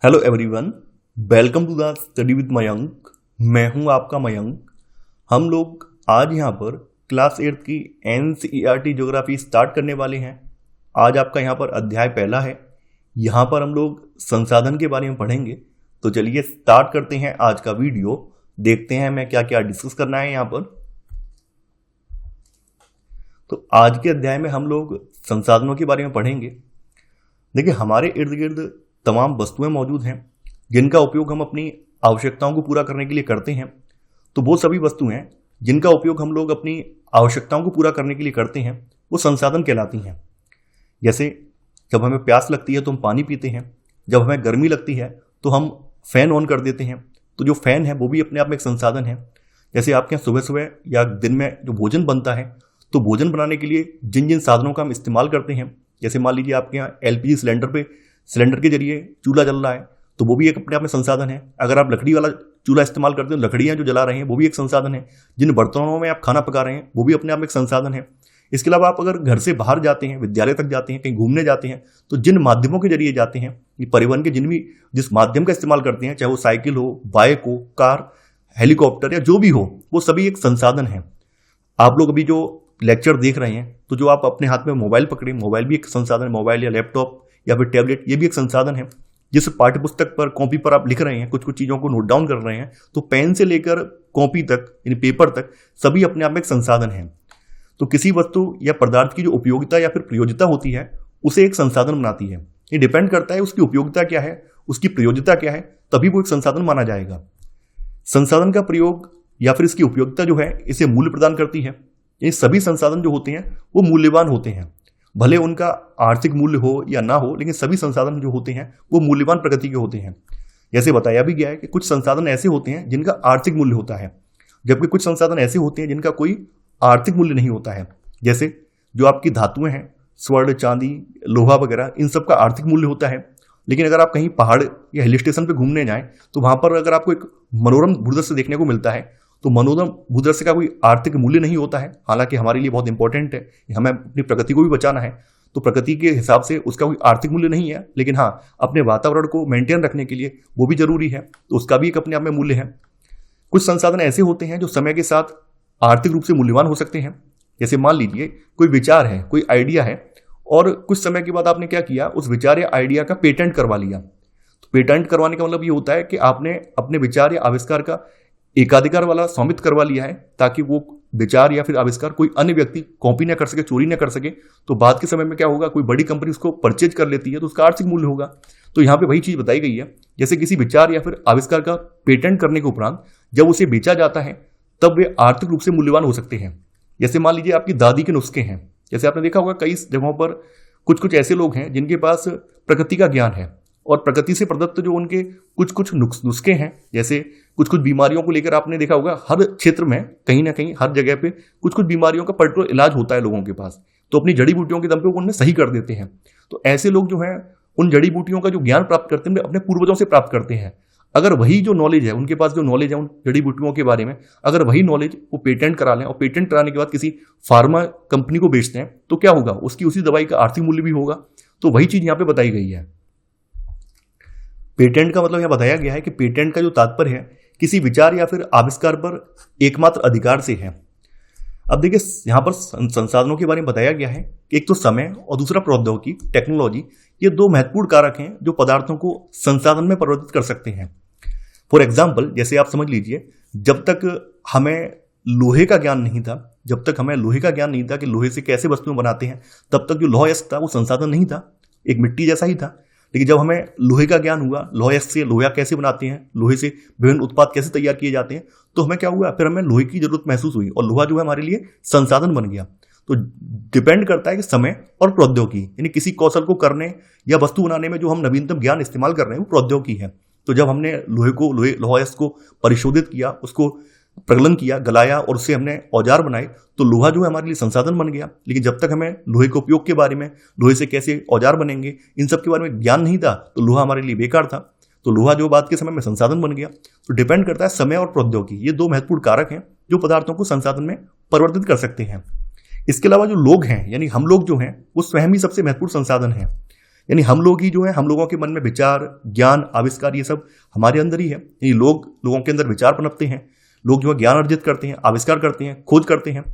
Hello everyone, welcome to the study with Mayank. मैं हूं आपका मयंक। हम लोग आज यहां पर क्लास 8 की एनसीईआरटी ज्योग्राफी स्टार्ट करने वाले हैं। आज आपका यहां पर अध्याय पहला है। यहां पर हम लोग संसाधन के बारे में पढ़ेंगे। तो चलिए स्टार्ट करते हैं आज का वीडियो। देखते हैं हमें क्या क्या डिस्कस करना है यहां पर। तो आज के अध्याय में हम लोग संसाधनों के बारे में पढ़ेंगे। देखिए, हमारे इर्द गिर्द तमाम वस्तुएं मौजूद हैं जिनका उपयोग हम अपनी आवश्यकताओं को पूरा करने के लिए करते हैं। तो वो सभी वस्तुएं जिनका उपयोग हम लोग अपनी आवश्यकताओं को पूरा करने के लिए करते हैं वो संसाधन कहलाती हैं। जैसे जब हमें प्यास लगती है तो हम पानी पीते हैं, जब हमें गर्मी लगती है तो हम फैन ऑन कर देते हैं। तो जो फैन है वो भी अपने आप में एक संसाधन है। जैसे आपके यहाँ सुबह सुबह या दिन में जो भोजन बनता है, तो भोजन बनाने के लिए जिन जिन साधनों का हम इस्तेमाल करते हैं, जैसे मान लीजिए आपके यहाँ एलपीजी सिलेंडर के जरिए चूल्हा जल रहा है, तो वो भी एक अपने आप में संसाधन है। अगर आप लकड़ी वाला चूल्हा इस्तेमाल करते हैं, लकड़ियाँ जो जला रहे हैं वो भी एक संसाधन है। जिन बर्तनों में आप खाना पका रहे हैं वो भी अपने आप में एक संसाधन है। इसके अलावा आप अगर घर से बाहर जाते हैं, विद्यालय तक जाते हैं, कहीं घूमने जाते हैं, तो जिन माध्यमों के जरिए जाते हैं, ये परिवहन के जिस माध्यम का इस्तेमाल करते हैं, चाहे वो साइकिल हो, बाइक हो, कार, हेलीकॉप्टर या जो भी हो, वो सभी एक संसाधन है। आप लोग अभी जो लेक्चर देख रहे हैं, तो जो आप अपने हाथ में मोबाइल पकड़े, मोबाइल भी एक संसाधन है। मोबाइल या लैपटॉप या फिर टैबलेट, ये भी एक संसाधन है। जिस पाठ्य पुस्तक पर, कॉपी पर आप लिख रहे हैं, कुछ कुछ चीज़ों को नोट डाउन कर रहे हैं, तो पेन से लेकर कॉपी तक यानी पेपर तक सभी अपने आप में एक संसाधन है। तो किसी वस्तु या पदार्थ की जो उपयोगिता या फिर प्रयोज्यता होती है, उसे एक संसाधन बनाती है। ये डिपेंड करता है उसकी उपयोगिता क्या है, उसकी प्रयोज्यता क्या है, तभी वो एक संसाधन माना जाएगा। संसाधन का प्रयोग या फिर इसकी उपयोगिता जो है, इसे मूल्य प्रदान करती है। ये सभी संसाधन जो होते हैं वो मूल्यवान होते हैं, भले उनका आर्थिक मूल्य हो या ना हो, लेकिन सभी संसाधन जो होते हैं वो मूल्यवान प्रकृति के होते हैं। जैसे बताया भी गया है कि कुछ संसाधन ऐसे होते हैं जिनका आर्थिक मूल्य होता है, जबकि कुछ संसाधन ऐसे होते हैं जिनका कोई आर्थिक मूल्य नहीं होता है। जैसे जो आपकी धातुएं हैं, स्वर्ण, चांदी, लोहा वगैरह, इन सब का आर्थिक मूल्य होता है। लेकिन अगर आप कहीं पहाड़ या हिल स्टेशन पर घूमने जाएं, तो वहां पर अगर आपको एक मनोरम भूदृश्य देखने को मिलता है, तो मनोरम भूदृश्य का कोई आर्थिक मूल्य नहीं होता है। हालांकि हमारे लिए बहुत इंपॉर्टेंट है, हमें अपनी प्रकृति को भी बचाना है, तो प्रकृति के हिसाब से उसका कोई आर्थिक मूल्य नहीं है। लेकिन हाँ, अपने वातावरण को मेंटेन रखने के लिए वो भी जरूरी है, तो उसका भी एक अपने आप में मूल्य है। कुछ संसाधन ऐसे होते हैं जो समय के साथ आर्थिक रूप से मूल्यवान हो सकते हैं। जैसे मान लीजिए कोई विचार है, कोई आइडिया है, और कुछ समय के बाद आपने क्या किया, उस विचार या आइडिया का पेटेंट करवा लिया। तो पेटेंट करवाने का मतलब ये होता है कि आपने अपने विचार या आविष्कार का एकाधिकार वाला स्वामित्व करवा लिया है, ताकि वो विचार या फिर आविष्कार कोई अन्य व्यक्ति कॉपी ना कर सके, चोरी ना कर सके। तो बाद के समय में क्या होगा, कोई बड़ी कंपनी उसको परचेज कर लेती है, तो उसका आर्थिक मूल्य होगा। तो यहाँ पे वही चीज बताई गई है। जैसे किसी विचार या फिर आविष्कार का पेटेंट करने के उपरांत जब उसे बेचा जाता है, तब वे आर्थिक रूप से मूल्यवान हो सकते हैं। जैसे मान लीजिए आपकी दादी के नुस्खे हैं। जैसे आपने देखा होगा कई जगहों पर कुछ कुछ ऐसे लोग हैं जिनके पास प्रकृति का ज्ञान है, और प्रकृति से प्रदत्त जो उनके कुछ कुछ नुस्खे हैं, जैसे कुछ कुछ बीमारियों को लेकर आपने देखा होगा हर क्षेत्र में कहीं ना कहीं हर जगह पे कुछ कुछ बीमारियों का पर्टिकुलर इलाज होता है लोगों के पास, तो अपनी जड़ी बूटियों के दम पे वो उनमें सही कर देते हैं। तो ऐसे लोग जो हैं, उन जड़ी बूटियों का जो ज्ञान प्राप्त करते हैं अपने पूर्वजों से प्राप्त करते हैं। अगर वही जो नॉलेज है, उनके पास जो नॉलेज है उन जड़ी बूटियों के बारे में, अगर वही नॉलेज वो पेटेंट करा लें और पेटेंट कराने के बाद किसी फार्मा कंपनी को बेचते हैं, तो क्या होगा, उसकी उसी दवाई का आर्थिक मूल्य भी होगा। तो वही चीज यहाँ पे बताई गई है। पेटेंट का मतलब यह बताया गया है कि पेटेंट का जो तात्पर्य है, किसी विचार या फिर आविष्कार पर एकमात्र अधिकार से है। अब देखिए, यहां पर संसाधनों के बारे में बताया गया है कि एक तो समय और दूसरा प्रौद्योगिकी, टेक्नोलॉजी, ये दो महत्वपूर्ण कारक हैं जो पदार्थों को संसाधन में परिवर्तित कर सकते हैं। फॉर एग्जाम्पल, जैसे आप समझ लीजिए, जब तक हमें लोहे का ज्ञान नहीं था कि लोहे से कैसे वस्तुएं बनाते हैं, तब तक जो लौह अयस्क था वो संसाधन नहीं था, एक मिट्टी जैसा ही था। लेकिन जब हमें लोहे का ज्ञान हुआ, लौह अयस्क से लोहा कैसे बनाते हैं, लोहे से विभिन्न उत्पाद कैसे तैयार किए जाते हैं, तो हमें क्या हुआ, फिर हमें लोहे की जरूरत महसूस हुई, और लोहा जो है हमारे लिए संसाधन बन गया। तो डिपेंड करता है कि समय और प्रौद्योगिकी, यानी किसी कौशल को करने या वस्तु बनाने में जो हम नवीनतम ज्ञान इस्तेमाल कर रहे हैं वो प्रौद्योगिकी है। तो जब हमने लौह अयस्क को परिशोधित किया, उसको प्रगलन किया, गलाया, और उससे हमने औजार बनाए, तो लोहा जो है हमारे लिए संसाधन बन गया। लेकिन जब तक हमें लोहे के उपयोग के बारे में, लोहे से कैसे औजार बनेंगे, इन सब के बारे में ज्ञान नहीं था, तो लोहा हमारे लिए बेकार था। तो लोहा जो बाद के समय में संसाधन बन गया। तो डिपेंड करता है समय और प्रौद्योगिकी, ये दो महत्वपूर्ण कारक हैं जो पदार्थों को संसाधन में परिवर्तित कर सकते हैं। इसके अलावा जो लोग हैं, यानी हम लोग जो हैं, वो स्वयं ही सबसे महत्वपूर्ण संसाधन है। यानी हम लोग ही जो है, हम लोगों के मन में विचार, ज्ञान, आविष्कार, ये सब हमारे अंदर ही है। यानी लोगों के अंदर विचार पनपते हैं, लोग जो है ज्ञान अर्जित करते हैं, आविष्कार करते हैं, खोज करते हैं,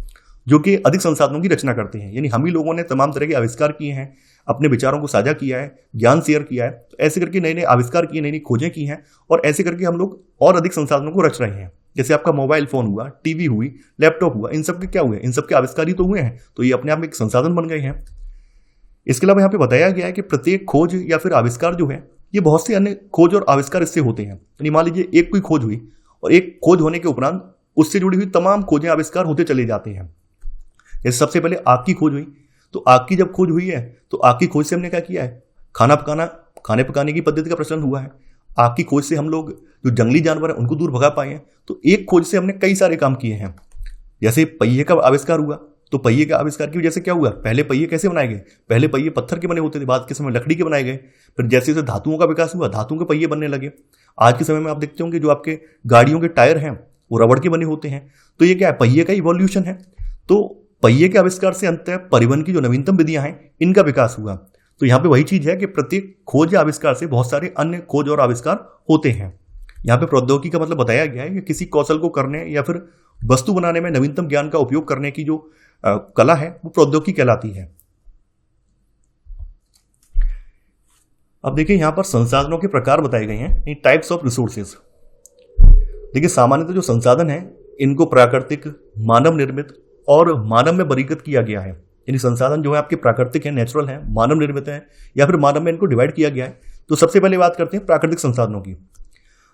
जो कि अधिक संसाधनों की रचना करते हैं। यानी हम ही लोगों ने तमाम तरह के आविष्कार किए हैं, अपने विचारों को साझा किया है, ज्ञान शेयर किया है, तो ऐसे करके नए नए आविष्कार किए, नई नई खोजें की हैं, और ऐसे करके हम लोग और अधिक संसाधनों को रच रहे हैं। जैसे आपका मोबाइल फोन हुआ, टीवी हुई, लैपटॉप हुआ, इन सब के क्या हुए, इन सब के आविष्कार ही तो हुए हैं, तो ये अपने आप में एक संसाधन बन गए हैं। इसके अलावा यहाँ पे बताया गया है कि प्रत्येक खोज या फिर आविष्कार जो है, ये बहुत से अन्य खोज और आविष्कार इससे होते हैं। यानी मान लीजिए एक कोई खोज हुई, और एक खोज होने के उपरांत उससे जुड़ी हुई तमाम खोजें, आविष्कार होते चले जाते हैं। जैसे सबसे पहले आग की खोज हुई, तो आग की जब खोज हुई है, तो आग की खोज से हमने क्या किया है, खाने पकाने की पद्धति का प्रचलन हुआ है। आग की खोज से हम लोग जो जंगली जानवर हैं उनको दूर भगा पाए हैं। तो एक खोज से हमने कई सारे काम किए हैं। जैसे पहिए का आविष्कार हुआ, तो पहिए के आविष्कार की वजह से क्या हुआ, पहले पहिए कैसे बनाए गए, पहले पहिए पत्थर के बने होते थे, बाद के समय लकड़ी के बनाए गए। फिर जैसे जैसे धातुओं का विकास हुआ, धातुओं के पहिए बनने लगे। आज के समय में आप देखते होंगे जो आपके गाड़ियों के टायर हैं वो रबड़ के बने होते हैं। तो ये क्या है, पहिए का इवोल्यूशन है। तो पहिए के आविष्कार से अंततः परिवहन की जो नवीनतम विधियां हैं, इनका विकास हुआ। तो यहाँ पे वही चीज है कि प्रत्येक खोज या आविष्कार से बहुत सारे अन्य खोज और आविष्कार होते हैं। यहाँ पे प्रौद्योगिकी का मतलब बताया गया है कि किसी कौशल को करने या फिर वस्तु बनाने में नवीनतम ज्ञान का उपयोग करने की जो कला है, वो प्रौद्योगिकी कहलाती है। अब देखिए यहाँ पर संसाधनों के प्रकार बताए गए हैं, टाइप्स ऑफ रिसोर्सेज। देखिए सामान्यतः जो संसाधन है, इनको प्राकृतिक, मानव निर्मित और मानव में वर्गीकृत किया गया है। यानी संसाधन जो है आपके प्राकृतिक है, नेचुरल है, मानव निर्मित है, या फिर मानव में इनको डिवाइड किया गया है। तो सबसे पहले बात करते हैं प्राकृतिक संसाधनों की।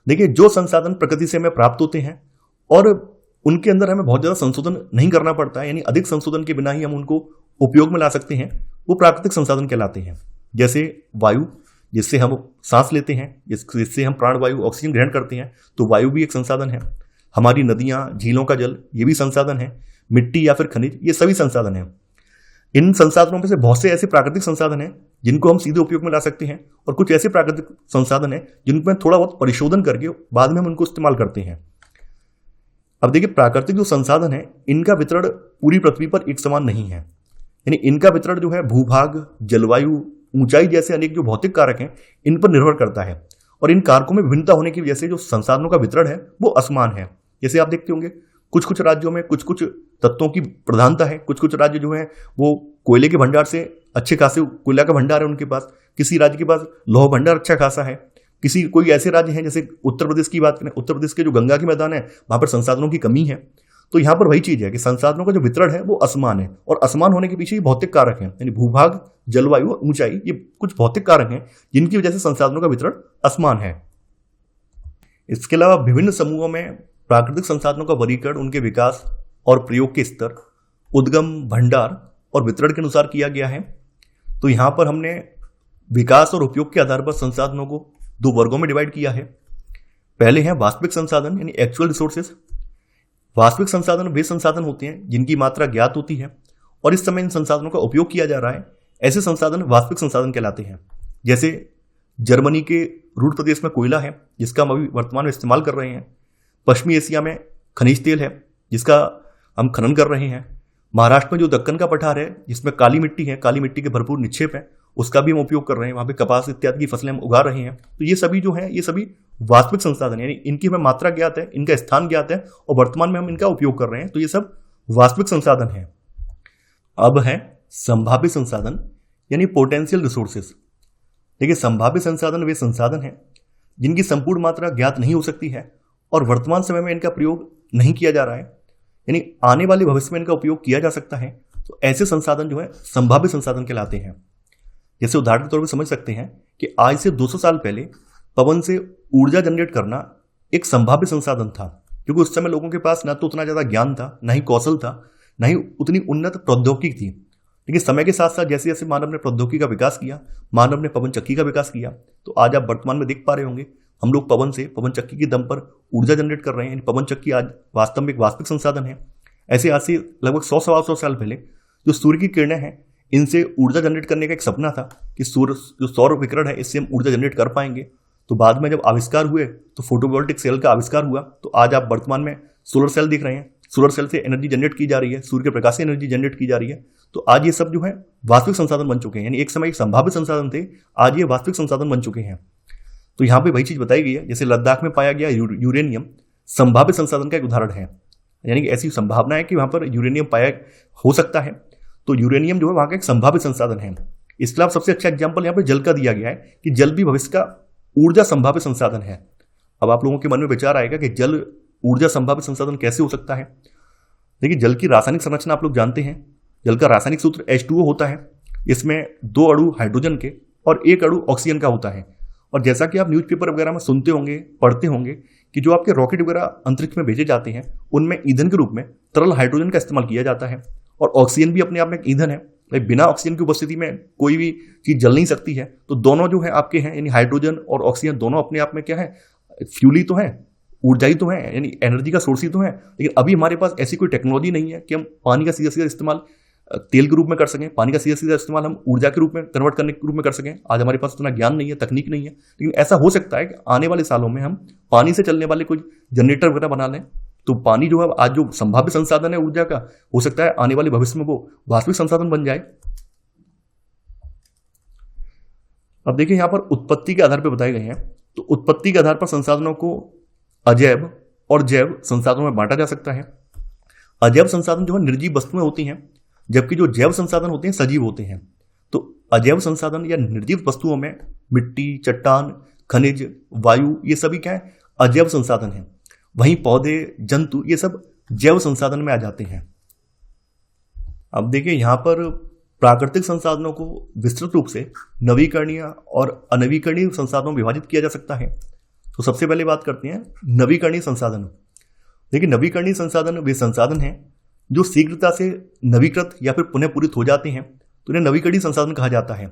देखिए जो संसाधन प्रकृति से हमें प्राप्त होते हैं और उनके अंदर हमें बहुत ज्यादा संशोधन नहीं करना पड़ता है, यानी अधिक संशोधन के बिना ही हम उनको उपयोग में ला सकते हैं, वो प्राकृतिक संसाधन कहलाते हैं। जैसे वायु, जिससे हम सांस लेते हैं, जिससे हम प्राणवायु ऑक्सीजन ग्रहण करते हैं, तो वायु भी एक संसाधन है। हमारी नदियां, झीलों का जल, ये भी संसाधन है। मिट्टी या फिर खनिज, ये सभी संसाधन है। इन संसाधनों में से बहुत से ऐसे प्राकृतिक संसाधन हैं जिनको हम सीधे उपयोग में ला सकते हैं, और कुछ ऐसे प्राकृतिक संसाधन हैं जिनमें थोड़ा बहुत परिशोधन करके बाद में हम उनको इस्तेमाल करते हैं। अब देखिए प्राकृतिक जो संसाधन है, इनका वितरण पूरी पृथ्वी पर एक समान नहीं है। यानी इनका वितरण जो है भूभाग, जलवायु, ऊंचाई जैसे अनेक जो भौतिक कारक हैं, इन पर निर्भर करता है। और इन कारकों में विभिन्नता होने की वजह से जो संसाधनों का वितरण है वो असमान है। जैसे आप देखते होंगे कुछ कुछ राज्यों में कुछ कुछ तत्वों की प्रधानता है, कुछ कुछ राज्य जो है वो कोयले के भंडार से अच्छे खासे कोयला का भंडार है उनके पास, किसी राज्य के पास लौह भंडार अच्छा खासा है, कोई ऐसे राज्य हैं जैसे उत्तर प्रदेश की बात करें, उत्तर प्रदेश के जो गंगा के मैदान है वहां पर संसाधनों की कमी है। तो यहाँ पर वही चीज है कि संसाधनों का जो वितरण है वो असमान है, और असमान होने के पीछे भौतिक कारक हैं, यानी भूभाग, जलवायु और ऊंचाई, ये कुछ भौतिक कारक हैं जिनकी वजह से संसाधनों का वितरण असमान है। इसके अलावा विभिन्न समूहों में प्राकृतिक संसाधनों का वर्गीकरण उनके विकास और प्रयोग के स्तर, उद्गम, भंडार और वितरण के अनुसार किया गया है। तो यहां पर हमने विकास और उपयोग के आधार पर संसाधनों को दो वर्गों में डिवाइड किया है। पहले हैं वास्तविक संसाधन, यानी एक्चुअल रिसोर्सेज। वास्तविक संसाधन वे संसाधन होते हैं जिनकी मात्रा ज्ञात होती है और इस समय इन संसाधनों का उपयोग किया जा रहा है, ऐसे संसाधन वास्तविक संसाधन कहलाते हैं। जैसे जर्मनी के रूर प्रदेश में कोयला है जिसका हम अभी वर्तमान में इस्तेमाल कर रहे हैं। पश्चिमी एशिया में खनिज तेल है जिसका हम खनन कर रहे हैं। महाराष्ट्र में जो दक्कन का पठार है जिसमें काली मिट्टी है, काली मिट्टी के भरपूर निक्षेप है, उसका भी हम उपयोग कर रहे हैं। वहाँ पे कपास इत्यादि की फसलें हम उगा रहे हैं। तो ये सभी जो है, ये सभी वास्तविक संसाधन, यानी इनकी हमें मात्रा ज्ञात है, इनका स्थान ज्ञात है और वर्तमान में हम इनका उपयोग कर रहे हैं। तो ये सब वास्तविक संसाधन है। अब है संभाव्य संसाधन, यानी पोटेंशियल रिसोर्सेज। देखिए संभाव्य संसाधन वे संसाधन हैं जिनकी संपूर्ण मात्रा ज्ञात नहीं हो सकती है और वर्तमान समय में इनका प्रयोग नहीं किया जा रहा है, यानी आने वाले भविष्य में इनका उपयोग किया जा सकता है। तो ऐसे संसाधन जो है संभाव्य संसाधन कहलाते हैं। जैसे उदाहरण के तौर पर समझ सकते हैं कि आज से 200 साल पहले पवन से ऊर्जा जनरेट करना एक संभाव्य संसाधन था, क्योंकि उस समय लोगों के पास न तो उतना ज्यादा ज्ञान था, न ही कौशल था, न ही उतनी उन्नत प्रौद्योगिकी थी। लेकिन समय के साथ साथ जैसे जैसे मानव ने प्रौद्योगिकी का विकास किया, मानव ने पवन चक्की का विकास किया, तो आज आप वर्तमान में देख पा रहे होंगे हम लोग पवन चक्की के दम पर ऊर्जा जनरेट कर रहे हैं। पवन चक्की आज वास्तव में एक वास्तविक संसाधन है। ऐसे आज से लगभग 100-125 साल पहले जो सूर्य की किरणें हैं, इनसे ऊर्जा जनरेट करने का एक सपना था कि सूर्य जो सौर विकिरण है इससे हम ऊर्जा जनरेट कर पाएंगे। तो बाद में जब आविष्कार हुए तो फोटोवोल्टिक सेल का आविष्कार हुआ, तो आज आप वर्तमान में सोलर सेल देख रहे हैं। सोलर सेल से एनर्जी जनरेट की जा रही है, सूर्य के प्रकाश से एनर्जी जनरेट की जा रही है। तो आज ये सब जो है वास्तविक संसाधन बन चुके हैं, यानी एक समय एक संभावित संसाधन थे, आज ये वास्तविक संसाधन बन चुके हैं। तो यहाँ पे वही चीज बताई गई है, जैसे लद्दाख में पाया गया यूरेनियम संभावित संसाधन का एक उदाहरण है, यानी कि ऐसी संभावना है कि वहां पर यूरेनियम पाया हो सकता है। तो यूरेनियम जो है वहां का एक संभावित संसाधन है। इसके अलावा सबसे अच्छा एग्जाम्पल यहाँ पे जल का दिया गया है कि जल भी भविष्य का ऊर्जा संभावित संसाधन है। अब आप लोगों के मन में विचार आएगा कि जल ऊर्जा संभावित संसाधन कैसे हो सकता है। देखिए, जल की रासायनिक संरचना आप लोग जानते हैं। जल का रासायनिक सूत्र H2O होता है। इसमें 2 अणु हाइड्रोजन के और 1 अणु ऑक्सीजन का होता है। और जैसा कि आप न्यूज़पेपर वगैरह में सुनते होंगे, पढ़ते होंगे कि जो आपके रॉकेट वगैरह अंतरिक्ष में भेजे जाते हैं उनमें ईंधन के रूप में तरल हाइड्रोजन का इस्तेमाल किया जाता है। और ऑक्सीजन भी अपने आप में एक ईंधन है। बिना ऑक्सीजन की उपस्थिति में कोई भी चीज जल नहीं सकती है। तो दोनों जो है आपके हैं, यानी हाइड्रोजन और ऑक्सीजन दोनों अपने आप में क्या है, फ्यूल ही तो है, ऊर्जा ही तो है, यानी एनर्जी का सोर्स ही तो है। लेकिन अभी हमारे पास ऐसी कोई टेक्नोलॉजी नहीं है कि हम पानी का सीधा सीधा इस्तेमाल तेल के रूप में कर सकें, पानी का सीधा सीधा इस्तेमाल हम ऊर्जा के रूप में कन्वर्ट करने के रूप में कर सकें। आज हमारे पास उतना ज्ञान नहीं है, तकनीक नहीं है। लेकिन ऐसा हो सकता है कि आने वाले सालों में हम पानी से चलने वाले कुछ जनरेटर वगैरह बना लें। तो पानी जो है आज जो संभावित संसाधन है ऊर्जा का, हो सकता है आने वाले भविष्य में वो वास्तविक संसाधन बन जाए। अब देखिए, यहां पर उत्पत्ति के आधार पर बताए गए हैं। तो उत्पत्ति के आधार पर संसाधनों को अजैव और जैव संसाधनों में बांटा जा सकता है। अजैव संसाधन जो है निर्जीव वस्तुएं होती हैं, जबकि जो जैव संसाधन होते हैं सजीव होते हैं। तो अजैव संसाधन या निर्जीव वस्तुओं में मिट्टी, चट्टान, खनिज, वायु, ये सभी क्या है, अजैव संसाधन है। वहीं पौधे, जंतु, ये सब जैव संसाधन में आ जाते हैं। अब देखिए, यहां पर प्राकृतिक संसाधनों को विस्तृत रूप से नवीकरणीय और अनवीकरणीय संसाधनों में विभाजित किया जा सकता है। तो सबसे पहले बात करते हैं नवीकरणीय संसाधन। देखिए, नवीकरणीय संसाधन वे संसाधन हैं जो शीघ्रता से नवीकृत या फिर पुनः पूरित हो जाते हैं, तो इन्हें नवीकरणीय संसाधन कहा जाता है।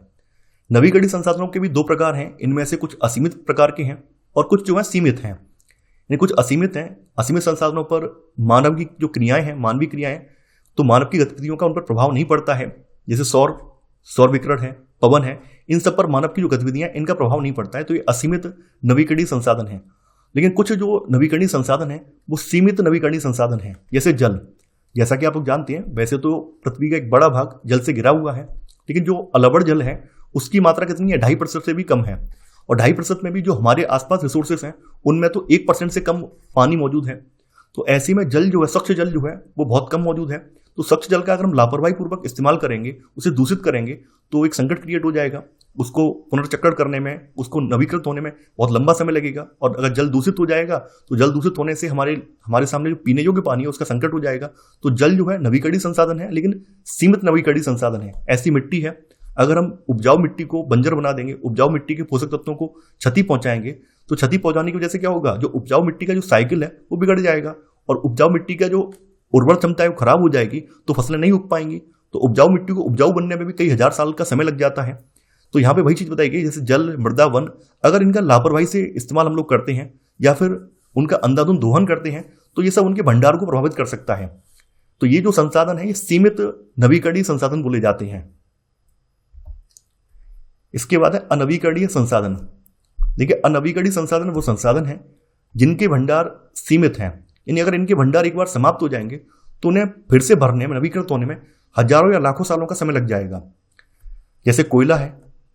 नवीकरणीय संसाधनों के भी 2 प्रकार हैं। इनमें से कुछ असीमित प्रकार के हैं और कुछ जो है सीमित हैं। यानी कुछ असीमित हैं। असीमित संसाधनों पर मानव की जो क्रियाएं हैं, मानवीय क्रियाएं, तो मानव की गतिविधियों का उन पर प्रभाव नहीं पड़ता है। जैसे सौर विकिरण है, पवन है, इन सब पर मानव की जो गतिविधियां, इनका प्रभाव नहीं पड़ता है। तो ये असीमित नवीकरणीय संसाधन है। लेकिन कुछ जो नवीकरणीय संसाधन है वो सीमित नवीकरणीय संसाधन है। जैसे जल, जैसा कि आप लोग जानते हैं, वैसे तो पृथ्वी का एक बड़ा भाग जल से घिरा हुआ है, लेकिन जो अलवड़ जल है उसकी मात्रा कितनी है, 2.5% से भी कम है। और 2.5% में भी जो हमारे आसपास रिसोर्सेस हैं उनमें तो 1% से कम पानी मौजूद है। तो ऐसे में जल जो है, स्वच्छ जल जो है वो बहुत कम मौजूद है। तो स्वच्छ जल का अगर हम लापरवाही पूर्वक इस्तेमाल करेंगे, उसे दूषित करेंगे, तो एक संकट क्रिएट हो जाएगा। उसको पुनर्चक्रण करने में, उसको नवीकृत होने में बहुत लंबा समय लगेगा। और अगर जल दूषित हो जाएगा तो जल दूषित होने से हमारे सामने जो पीने योग्य पानी है उसका संकट हो जाएगा। तो जल जो है नवीकरणीय संसाधन है, लेकिन सीमित नवीकरणीय संसाधन है। ऐसी मिट्टी है, अगर हम उपजाऊ मिट्टी को बंजर बना देंगे, उपजाऊ मिट्टी के पोषक तत्वों को क्षति पहुंचाएंगे, तो क्षति पहुंचाने की वजह से क्या होगा, जो उपजाऊ मिट्टी का जो साइकिल है वो बिगड़ जाएगा। और उपजाऊ मिट्टी का जो उर्वर क्षमता है वो खराब हो जाएगी, तो फसलें नहीं उग पाएंगी। तो उपजाऊ मिट्टी को उपजाऊ बनने में भी कई हजार साल का समय लग जाता है। तो यहाँ पे वही चीज बताई गई, जैसे जल, मृदा, वन, अगर इनका लापरवाही से इस्तेमाल हम लोग करते हैं या फिर उनका अंधाधुंध दोहन करते हैं, तो ये सब उनके भंडार को प्रभावित कर सकता है। तो ये जो संसाधन है ये सीमित नवीकरणीय संसाधन बोले जाते हैं। इसके बाद है अनवीकरणीय संसाधन। देखिए, अनवीकरणीय संसाधन वो संसाधन है जिनके भंडार सीमित हैं, यानी अगर इनके भंडार एक बार समाप्त हो जाएंगे तो उन्हें फिर से भरने में, नवीकृत होने में हजारों या लाखों सालों का समय लग जाएगा। जैसे कोयला है,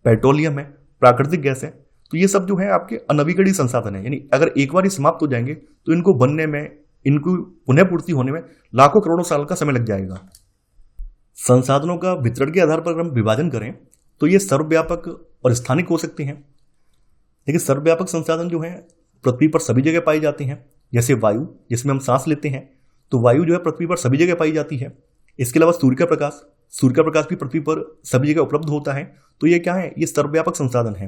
पेट्रोलियम है, प्राकृतिक गैस है, तो ये सब जो है आपके अनवीकरणीय संसाधन है। यानी अगर एक बार ये समाप्त हो जाएंगे तो इनको बनने में, इनको पुनः पूर्ति होने में लाखों करोड़ों साल का समय लग जाएगा। संसाधनों का वितरण के आधार पर अगर हम विभाजन करें तो ये सर्वव्यापक और स्थानिक हो सकते हैं। लेकिन सर्वव्यापक संसाधन जो है पृथ्वी पर सभी जगह पाए जाते हैं। जैसे वायु, जिसमें हम सांस लेते हैं, तो वायु जो है पृथ्वी पर सभी जगह पाई जाती है। इसके अलावा सूर्य का प्रकाश भी पृथ्वी पर सभी जगह उपलब्ध होता है। तो ये क्या है, ये सर्वव्यापक संसाधन है।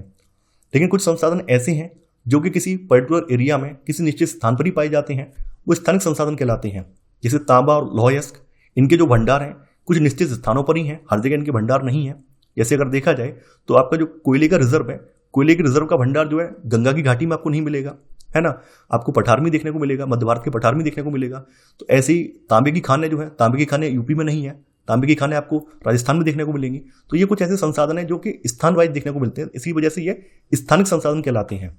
लेकिन कुछ संसाधन ऐसे हैं जो कि किसी पर्टिकुलर एरिया में, किसी निश्चित स्थान पर ही पाए जाते हैं, वो स्थानिक संसाधन कहलाते हैं। जैसे तांबा और लौह अयस्क, इनके जो भंडार हैं कुछ निश्चित स्थानों पर ही हैं, हर जगह इनके भंडार नहीं है। जैसे अगर देखा जाए तो आपका जो कोयले का रिजर्व है, कोयले के रिजर्व का भंडार जो है गंगा की घाटी में आपको नहीं मिलेगा, है ना, आपको पठार में देखने को मिलेगा, मध्य भारत के पठार में देखने को मिलेगा। तो ऐसे ही तांबे की खानें जो है, तांबे की खानें यूपी में नहीं है, तांबे की खानें आपको राजस्थान में देखने को मिलेंगी। तो ये कुछ ऐसे संसाधन है जो कि स्थान वाइज देखने को मिलते हैं, इसी वजह से ये स्थानिक संसाधन कहलाते हैं।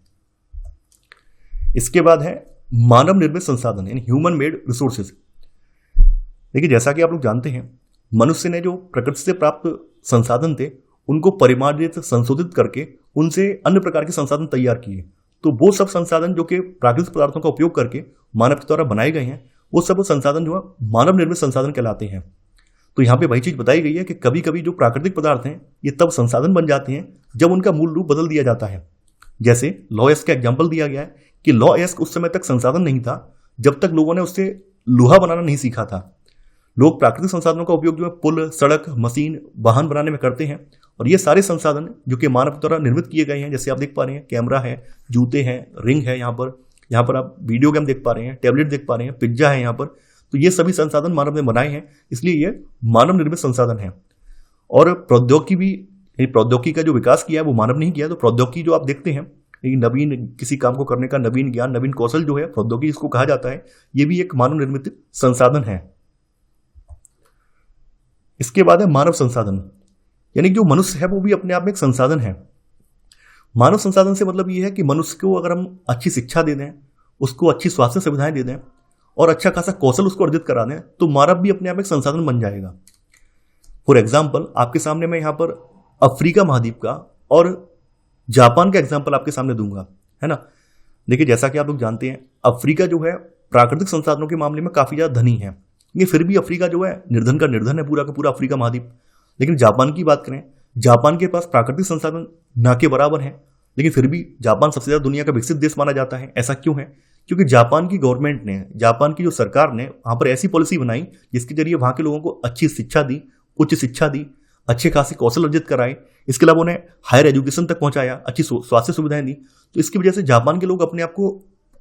इसके बाद है मानव निर्मित संसाधन, यानी ह्यूमन मेड रिसोर्सेज। देखिए, जैसा कि आप लोग जानते हैं, मनुष्य ने जो प्रकृति से प्राप्त संसाधन थे उनको परिमार्जित संशोधित करके उनसे अन्य प्रकार के संसाधन तैयार किए। तो वो सब संसाधन जो कि प्राकृतिक पदार्थों का उपयोग करके मानव के द्वारा बनाए गए हैं, वो सब संसाधन जो है मानव निर्मित संसाधन कहलाते हैं। तो यहाँ पे वही चीज बताई गई है कि कभी कभी जो प्राकृतिक पदार्थ हैं ये तब संसाधन बन जाते हैं जब उनका मूल रूप बदल दिया जाता है। जैसे लौह अयस्क का एग्जाम्पल दिया गया है कि लौह अयस्क उस समय तक संसाधन नहीं था जब तक लोगों ने उससे लोहा बनाना नहीं सीखा था। लोग प्राकृतिक संसाधनों का उपयोग जो है पुल, सड़क, मशीन, वाहन बनाने में करते हैं, और ये सारे संसाधन जो कि मानव द्वारा निर्मित किए गए हैं, जैसे आप देख पा रहे हैं कैमरा है, जूते हैं, रिंग है, यहाँ पर आप वीडियो गेम देख पा रहे हैं, टैबलेट देख पा रहे हैं, पिज्जा है यहाँ पर। तो ये सभी संसाधन मानव ने बनाए हैं, इसलिए ये मानव निर्मित संसाधन है। और प्रौद्योगिकी का जो विकास किया है वो मानव ने ही किया। तो प्रौद्योगिकी जो आप देखते हैं, नवीन किसी काम को करने का नवीन ज्ञान, नवीन कौशल जो है प्रौद्योगिकी इसको कहा जाता है, ये भी एक मानव निर्मित संसाधन है। इसके बाद है मानव संसाधन, यानी जो मनुष्य है वो भी अपने आप में एक संसाधन है। मानव संसाधन से मतलब ये है कि मनुष्य को अगर हम अच्छी शिक्षा दे दें, उसको अच्छी स्वास्थ्य सुविधाएं दे दें और अच्छा खासा कौशल उसको अर्जित करा दें, तो मानव भी अपने आप एक संसाधन बन जाएगा। फॉर एग्जाम्पल, आपके सामने मैं यहाँ पर अफ्रीका महाद्वीप का और जापान का एग्जाम्पल आपके सामने दूंगा, है ना। देखिए, जैसा कि आप लोग जानते हैं, अफ्रीका जो है प्राकृतिक संसाधनों के मामले में काफी ज्यादा धनी है, ये फिर भी अफ्रीका जो है निर्धन का निर्धन है, पूरा का पूरा अफ्रीका महाद्वीप। लेकिन जापान की बात करें, जापान के पास प्राकृतिक संसाधन ना के बराबर है, लेकिन फिर भी जापान सबसे ज्यादा दुनिया का विकसित देश माना जाता है। ऐसा क्यों है? क्योंकि जापान की गवर्नमेंट ने, जापान की जो सरकार ने वहां पर ऐसी पॉलिसी बनाई जिसके जरिए वहां के लोगों को अच्छी शिक्षा दी, उच्च शिक्षा दी, अच्छे खासे कौशल अर्जित कराए, इसके अलावा उन्हें हायर एजुकेशन तक पहुंचाया, अच्छी स्वास्थ्य सुविधाएं दी। तो इसकी वजह से जापान के लोग अपने आप को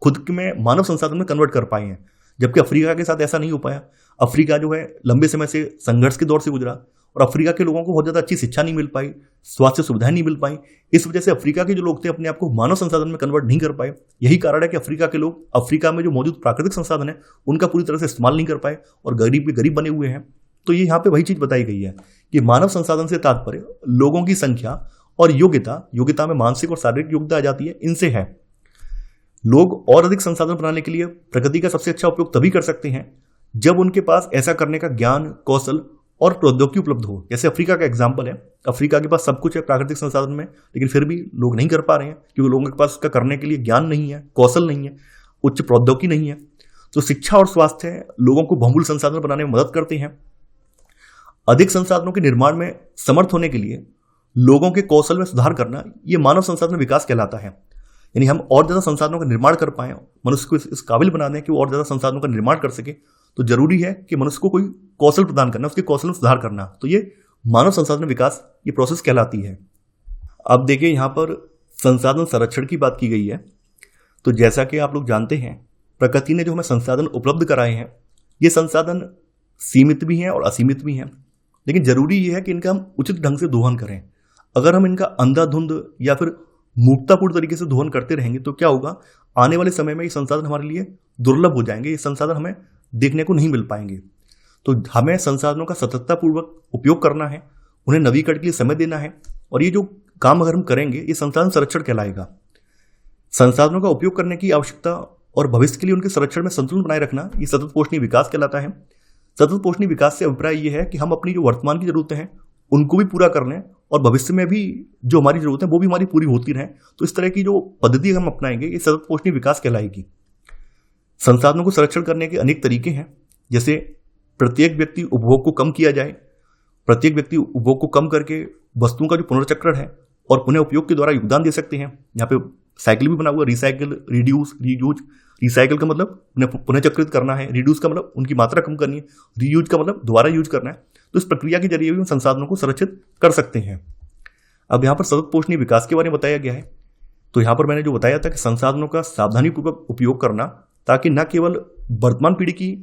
खुद में मानव संसाधन में कन्वर्ट कर पाए हैं, जबकि अफ्रीका के साथ ऐसा नहीं हो पाया। अफ्रीका जो है लंबे समय से संघर्ष के दौर से गुजरा और अफ्रीका के लोगों को बहुत ज्यादा अच्छी शिक्षा नहीं मिल पाई, स्वास्थ्य सुविधाएं नहीं मिल पाई। इस वजह से अफ्रीका के जो लोग थे अपने आप को मानव संसाधन में कन्वर्ट नहीं कर पाए। यही कारण है कि अफ्रीका के लोग अफ्रीका में जो मौजूद प्राकृतिक संसाधन है उनका पूरी तरह से इस्तेमाल नहीं कर पाए और गरीब के गरीब बने हुए हैं। तो ये यहाँ पे वही चीज बताई गई है कि मानव संसाधन से तात्पर्य लोगों की संख्या और योग्यता में मानसिक और शारीरिक योग्यता आ जाती है, इनसे है। लोग और अधिक संसाधन बनाने के लिए प्रकृति का सबसे अच्छा उपयोग तभी कर सकते हैं जब उनके पास ऐसा करने का ज्ञान, कौशल और प्रौद्योगिकी उपलब्ध हो। जैसे अफ्रीका का एग्जाम्पल है, अफ्रीका के पास सब कुछ है प्राकृतिक संसाधन में, लेकिन फिर भी लोग नहीं कर पा रहे हैं क्योंकि लोगों के पास उसका करने के लिए ज्ञान नहीं है, कौशल नहीं है, उच्च प्रौद्योगिकी नहीं है। तो शिक्षा और स्वास्थ्य लोगों को बहुमूल्य संसाधन बनाने में मदद करते हैं। अधिक संसाधनों के निर्माण में समर्थ होने के लिए लोगों के कौशल में सुधार करना, यह मानव संसाधन विकास कहलाता है। यानी हम और ज्यादा संसाधनों का निर्माण कर पाए, मनुष्य को इस काबिल बना दें कि वो और ज्यादा संसाधनों का निर्माण कर सके, तो जरूरी है कि मनुष्य को कोई कौशल प्रदान करना, उसके कौशल में सुधार करना। तो ये मानव संसाधन विकास, ये प्रोसेस कहलाती है। अब देखिए, यहाँ पर संसाधन संरक्षण की बात की गई है। तो जैसा कि आप लोग जानते हैं, प्रकृति ने जो हमें संसाधन उपलब्ध कराए हैं, ये संसाधन सीमित भी हैं और असीमित भी हैं, लेकिन जरूरी ये है कि इनका हम उचित ढंग से दोहन करें। अगर हम इनका अंधाधुंध या फिर मूर्खतापूर्ण तरीके से दोहन करते रहेंगे तो क्या होगा, आने वाले समय में ये संसाधन हमारे लिए दुर्लभ हो जाएंगे, ये संसाधन हमें देखने को नहीं मिल पाएंगे। तो हमें संसाधनों का सतततापूर्वक उपयोग करना है, उन्हें नवीकरण के लिए समय देना है, और ये जो काम अगर हम करेंगे ये संसाधन संरक्षण कहलाएगा। संसाधनों का उपयोग करने की आवश्यकता और भविष्य के लिए उनके संरक्षण में संतुलन बनाए रखना, ये सतत पोषणीय विकास कहलाता है। सतत पोषणीय विकास से अभिप्राय ये है कि हम अपनी जो वर्तमान की जरूरतें हैं उनको भी पूरा कर लें और भविष्य में भी जो हमारी जरूरतें वो भी हमारी पूरी होती रहें। तो इस तरह की जो पद्धति हम अपनाएंगे ये सतत पोषणीय विकास कहलाएगी। संसाधनों को संरक्षण करने के अनेक तरीके हैं, जैसे प्रत्येक व्यक्ति उपभोग को कम किया जाए, प्रत्येक व्यक्ति उपभोग को कम करके वस्तुओं का जो पुनर्चक्रण है और पुनः उपयोग के द्वारा योगदान दे सकते हैं। यहाँ पे साइकिल भी बना हुआ, रिसाइकिल, रिड्यूस, रीयूज। रिसाइकिल का मतलब पुनः चक्रित करना है, रिड्यूस का मतलब उनकी मात्रा कम करनी है, रीयूज का मतलब दोबारा यूज करना है। तो इस प्रक्रिया के जरिए भी हम संसाधनों को संरक्षित कर सकते हैं। अब यहाँ पर सतत पोषणीय विकास के बारे में बताया गया है। तो यहाँ पर मैंने जो बताया था कि संसाधनों का सावधानीपूर्वक उपयोग करना, ताकि न केवल वर्तमान पीढ़ी की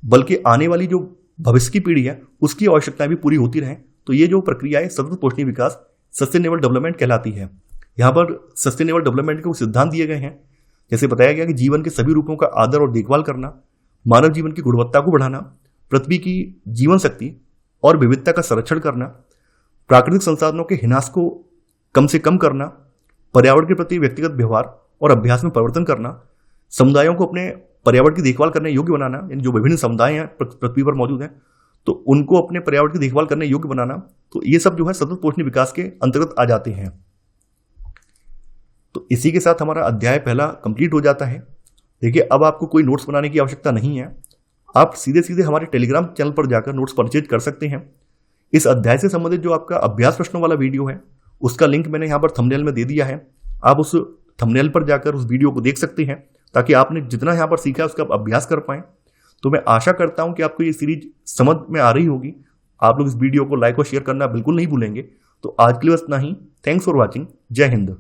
बल्कि आने वाली जो भविष्य की पीढ़ी है उसकी आवश्यकताएं भी पूरी होती रहें। तो ये जो प्रक्रिया है सतत पोषणीय विकास, सस्टेनेबल डेवलपमेंट कहलाती है। यहाँ पर सस्टेनेबल डेवलपमेंट के कुछ सिद्धांत दिए गए हैं। जैसे बताया गया कि जीवन के सभी रूपों का आदर और देखभाल करना, मानव जीवन की गुणवत्ता को बढ़ाना, पृथ्वी की जीवन शक्ति और विविधता का संरक्षण करना, प्राकृतिक संसाधनों के हिनास को कम से कम करना, पर्यावरण के प्रति व्यक्तिगत व्यवहार और अभ्यास में परिवर्तन करना, समुदायों को अपने पर्यावरण की देखभाल करने योग्य बनाना, यानी जो विभिन्न समुदाय हैं पृथ्वी पर मौजूद हैं, तो उनको अपने पर्यावरण की देखभाल करने योग्य बनाना, तो ये सब जो है सतत पोषणीय विकास के अंतर्गत आ जाते हैं। तो इसी के साथ हमारा अध्याय पहला कंप्लीट हो जाता है। देखिए, अब आपको कोई नोट्स बनाने की आवश्यकता नहीं है, आप सीधे सीधे हमारे टेलीग्राम चैनल पर जाकर नोट्स परचेज कर सकते हैं। इस अध्याय से संबंधित जो आपका अभ्यास प्रश्नों वाला वीडियो है, उसका लिंक मैंने यहाँ पर थंबनेल में दे दिया है। आप उस थंबनेल पर जाकर उस वीडियो को देख सकते हैं, ताकि आपने जितना यहाँ पर सीखा है उसका अभ्यास कर पाएं। तो मैं आशा करता हूँ कि आपको ये सीरीज समझ में आ रही होगी। आप लोग इस वीडियो को लाइक और शेयर करना बिल्कुल नहीं भूलेंगे। तो आज के लिए बस इतना ही। Thanks for watching. जय हिंद।